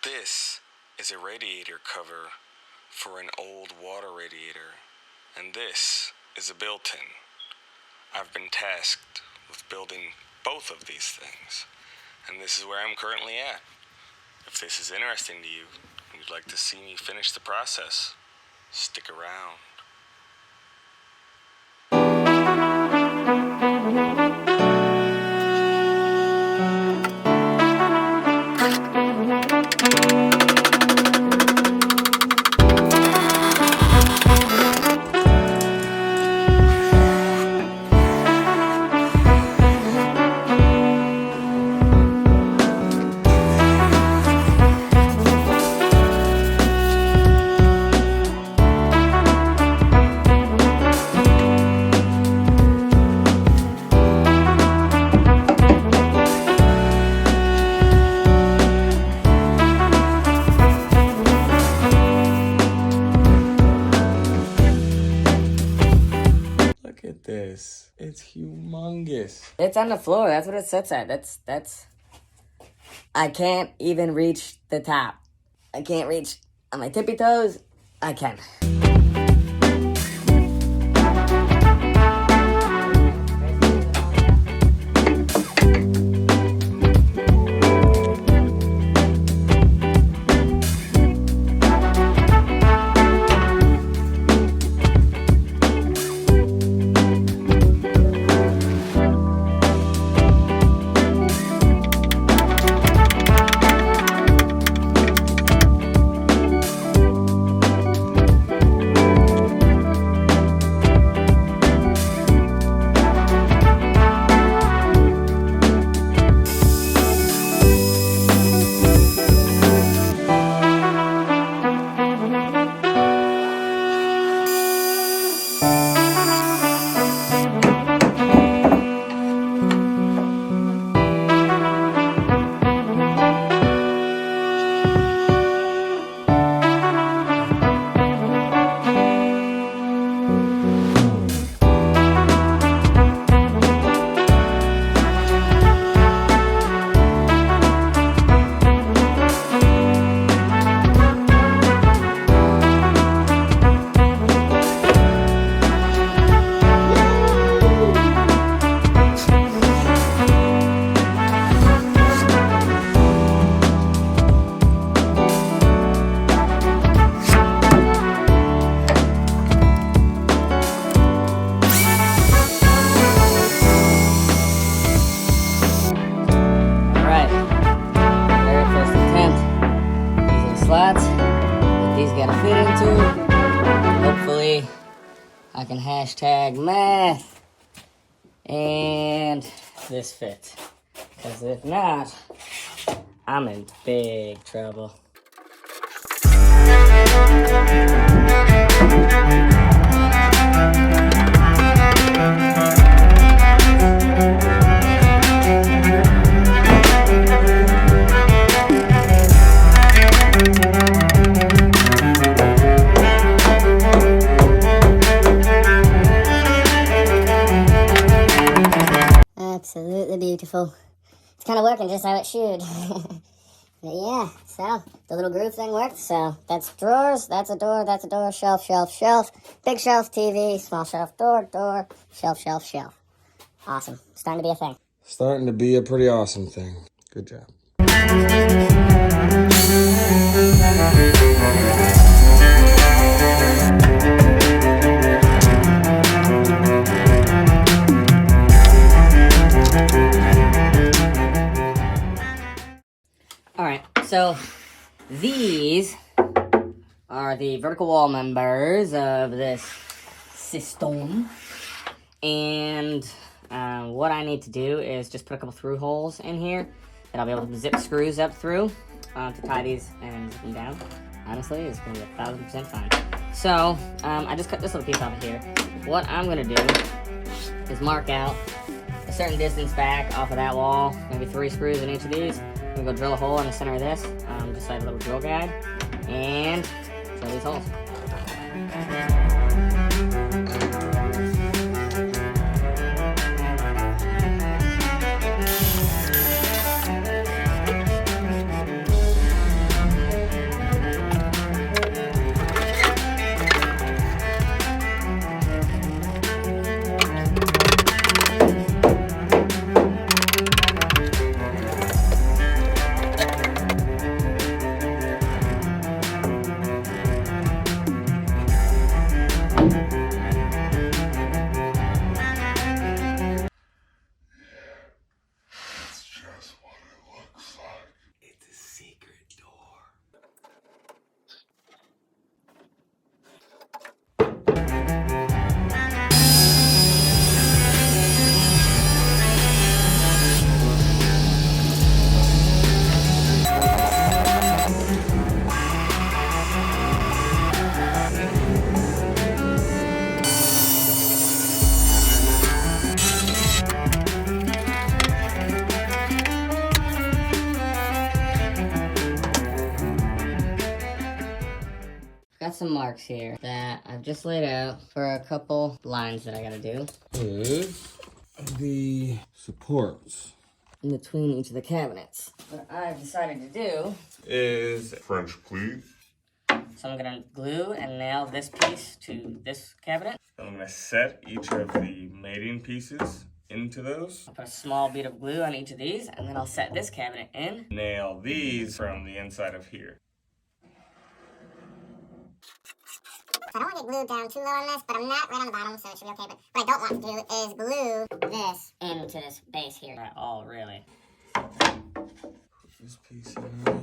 This is a radiator cover for an old water radiator, and this is a built-in. I've been tasked with building both of these things, and this is where I'm currently at. If this is interesting to you and you'd like to see me finish the process, stick around. Look at this. It's humongous. It's on the floor. That's what it sits at. That's. I can't even reach the top. I can't reach on my tippy toes. I can. Slots that these gotta fit into. Hopefully I can hashtag math and this fits. Because if not, I'm in big trouble. Absolutely beautiful. It's kind of working just how it should. But yeah, so the little groove thing worked. So that's drawers, that's a door, shelf, shelf, shelf, big shelf, TV, small shelf, door, door, shelf, shelf, shelf. Awesome. Starting to be a thing. Starting to be a pretty awesome thing. Good job. Alright, so these are the vertical wall members of this system. And what I need to do is just put a couple through holes in here that I'll be able to zip screws up through to tie these and zip them down. Honestly, it's going to be 1,000% fine. So, I just cut this little piece off of here. What I'm going to do is mark out a certain distance back off of that wall, maybe 3 screws in each of these. I'm going to go drill a hole in the center of this, just so I have a little drill guide, and drill these holes. got some marks here that I've just laid out for a couple lines that I gotta do. Is the supports. In between each of the cabinets. What I've decided to do Is French pleat. So I'm gonna glue and nail this piece to this cabinet. I'm gonna set each of the mating pieces into those. I'll put a small bead of glue on each of these, and then I'll set this cabinet in. Nail these from the inside of here. So I don't want to get glued down too low on this, but I'm not right on the bottom, so it should be okay. But what I don't want to do is glue this into this base here. At all, really. Put this piece in there.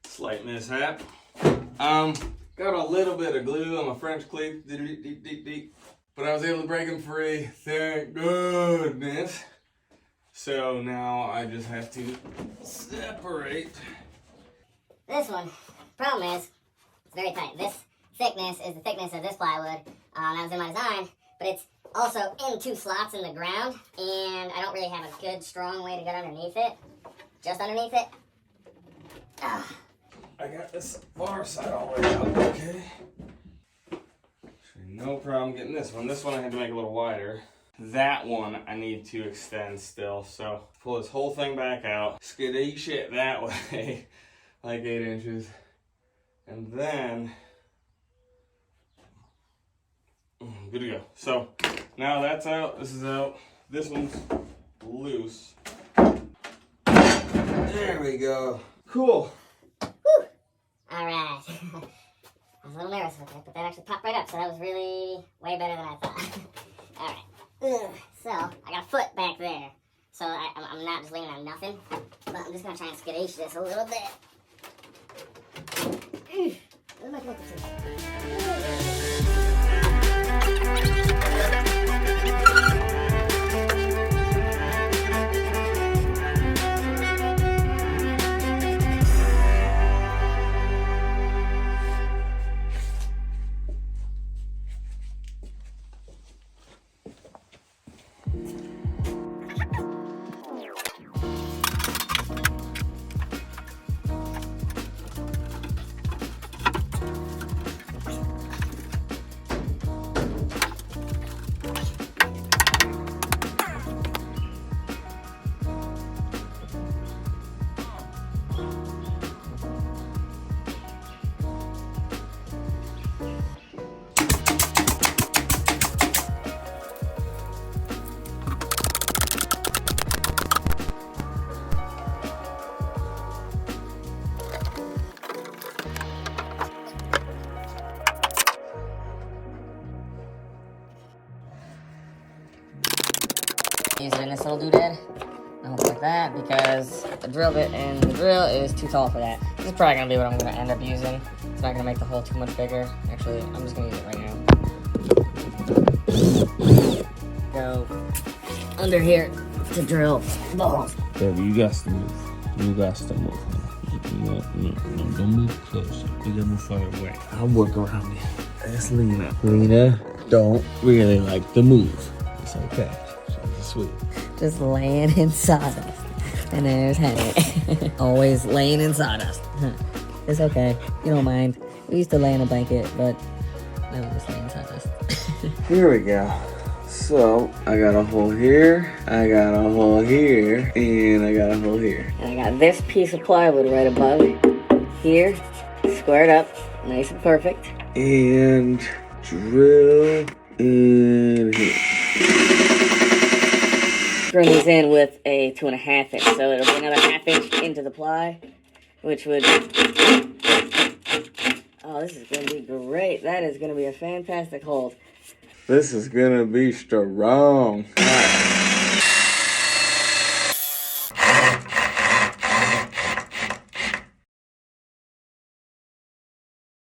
Slight mishap. Got a little bit of glue on my French cleat, but I was able to break them free, thank goodness. So now I just have to separate. This one, problem is, it's very tight. This thickness is the thickness of this plywood. That was in my design, but it's also in two slots in the ground, and I don't really have a good, strong way to get underneath it. Just underneath it. Ugh. I got this far side all the way out, okay. No problem getting this one. This one I had to make a little wider. That one I need to extend still, so pull this whole thing back out, skadoosh it that way, like 8 inches, and then, good to go. So now that's out, this is out, this one's loose. There we go. Cool. Alright. I was a little nervous with it, but that actually popped right up, so that was really way better than I thought. Alright. So, I got a foot back there. So I'm not just leaning on nothing, but I'm just going to try and skadoosh this a little bit. What am I connected to? Use it in this little doodad. Don't like that because the drill bit and the drill is too tall for that. This is probably gonna be what I'm gonna end up using. It's not gonna make the hole too much bigger. Actually, I'm just gonna use it right now. Go under here to drill balls. Baby, you got to move. You got to move. Don't move closer. You gotta move farther away. I'll work around you. That's Lena. Lena don't really like to move. It's okay. She's sweet. Just laying in sawdust. And there's Henry. Always laying in sawdust. It's okay. You don't mind. We used to lay in a blanket, but now we just lay in sawdust. Here we go. So, I got a hole here, I got a hole here, and I got a hole here. And I got this piece of plywood right above here, squared up, nice and perfect. And drill in here. Bring these in with a 2.5 inch, so it'll be another 1/2 inch into the ply, which would, oh, this is gonna be great. That is gonna be a fantastic hold. This is gonna be strong.